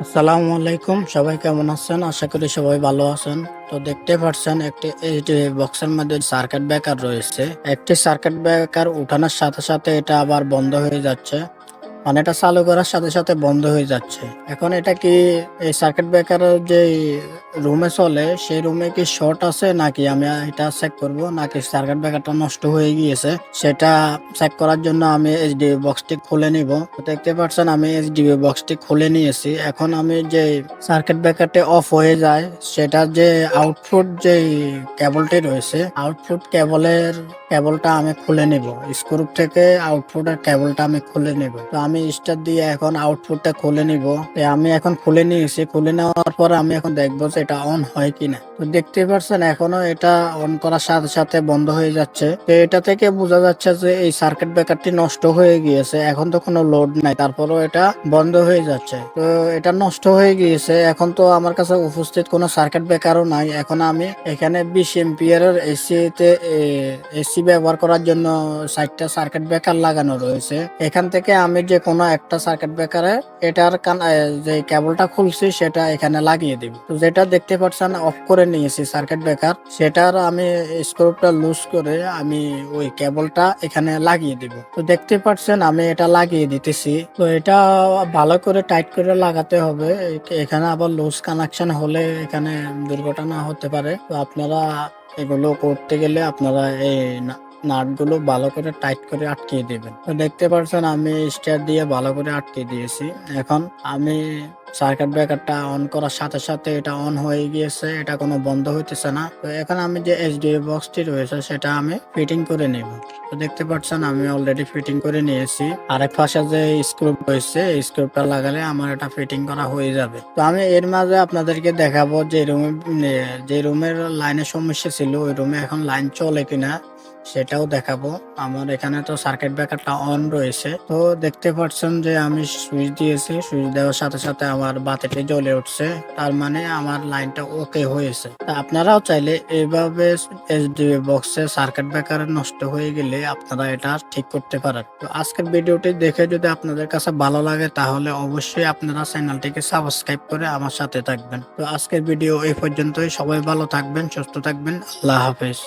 আসসালামু আলাইকুম, সবাই কেমন আছেন? আশা করি সবাই ভালো আছেন। তো দেখতে পাচ্ছেন একটি এইচডিএফসি বক্সের মধ্যে সার্কিট ব্রেকার রয়েছে। একটি সার্কিট ব্রেকার উঠানোর সাথে সাথে এটা আবার বন্ধ হয়ে যাচ্ছে, মানে এটা চালু করার সাথে সাথে বন্ধ হয়ে যাচ্ছে। এখন এটা কি এই সার্কিট ব্রেকারের যে রুমে চলে সেই রুমে কি শর্ট আছে নাকি আমি এটা চেক করব, নাকি সার্কিট ব্রেকারটা নষ্ট হয়ে গিয়েছে সেটা চেক করার জন্য আমি এইচডিবি বক্সটি খুলে নিব। তো দেখতে পাচ্ছেন আমি এইচডিবি বক্সটি খুলে নিয়েছি। এখন আমি যে সার্কিট ব্রেকারটি অফ হয়ে যায় সেটার যে আউটপুট যে কেবলটি রয়েছে, আউটপুট কেবলটা আমি খুলে নিব। স্ক্রু থেকে আউটপুটের কেবলটা আমি খুলে নিব। তো আমি স্টার দিয়ে এখন আউটপুটটা খুলে নিব। আমি এখন খুলে নিয়েছি। খুলে নেওয়ার পর আমি এখন দেখবো যে এটা অন হয় কিনা। তো দেখতে পাচ্ছেন এখনো এটা অন করার সাথে সাথে বন্ধ হয়ে যাচ্ছে। তো এটা থেকে বোঝা যাচ্ছে যে এই সার্কিট ব্রেকারটি নষ্ট হয়ে গিয়েছে। এখন তো কোনো লোড নাই, তারপরেও এটা বন্ধ হয়ে যাচ্ছে। তো এটা নষ্ট হয়ে গিয়েছে। এখন তো আমার কাছে উপস্থিত কোনো সার্কিট ব্রেকারও নাই। এখন আমি এখানে 20 এম্পিয়ারের এসি ব্যবহার করার জন্য 60টা সার্কিট ব্রেকার লাগানো রয়েছে। এখান থেকে আমি যে কোনো একটা সার্কিট ব্রেকারে যে কেবলটা খুলছি সেটা এখানে লাগিয়ে দিব। তো যেটা দেখতে পাচ্ছেন অফ করে নিয়েছি সার্কিট ব্রেকার, সেটার আমি স্ক্রুটা লুজ করে আমি ওই কেবলটা এখানে লাগিয়ে দিব। তো দেখতে পাচ্ছেন আমি এটা লাগিয়ে দিতেছি। তো এটা ভালো করে টাইট করে লাগাতে হবে। এখানে আবার লুজ কানেকশন হলে এখানে দুর্ঘটনা হতে পারে। তো আপনারা এগুলো করতে গেলে আপনারা এই নাটগুলো ভালো করে টাইট করে আটকিয়ে দিবেন। তো দেখতে পাচ্ছেন আমি স্টার দিয়ে ভালো করে আটকে দিয়েছি। এখন আমি সার্কিট ব্রেকারটা অন করার সাথে সাথে এটা অন হয়ে গিয়েছে, এটা কোনো বন্ধ হইতেছে না। তো এখন আমি যে এইচডিএফসি বক্সটি রয়েছে সেটা আমি ফিটিং করে নেব। তো দেখতে পাচ্ছেন আমি অলরেডি ফিটিং করে নিয়েছি। আরেক পাশে যে স্ক্রু রয়েছে এই স্ক্রুটা লাগালে আমার এটা ফিটিং করা হয়ে যাবে। তো আমি এর মাঝে আপনাদেরকে দেখাবো যে রুমের লাইনের সমস্যা ছিল ওই রুমে এখন লাইন চলে কিনা সেটাও দেখাবো। আমার এখানে তো সার্কিট ব্রেকারটা অন রয়েছে। তো দেখতে পাচ্ছেন যে আমি সুইচ দিয়েছি, সুইচ দেওয়ার সাথে সাথে আমার বাতিটি জ্বলে উঠছে, তার মানে আমার লাইনটা ওকে হয়েছে। তা আপনারাও চাইলে এইভাবে এইচডিবি বক্সে সার্কিট ব্রেকার নষ্ট হয়ে গেলে আপনারা এটা ঠিক করতে পারেন। তো আজকের ভিডিওটি দেখে যদি আপনাদের কাছে ভালো লাগে তাহলে অবশ্যই আপনারা চ্যানেলটিকে সাবস্ক্রাইব করে আমার সাথে থাকবেন। তো আজকের ভিডিও এই পর্যন্তই। সবাই ভালো থাকবেন, সুস্থ থাকবেন। আল্লাহ হাফেজ।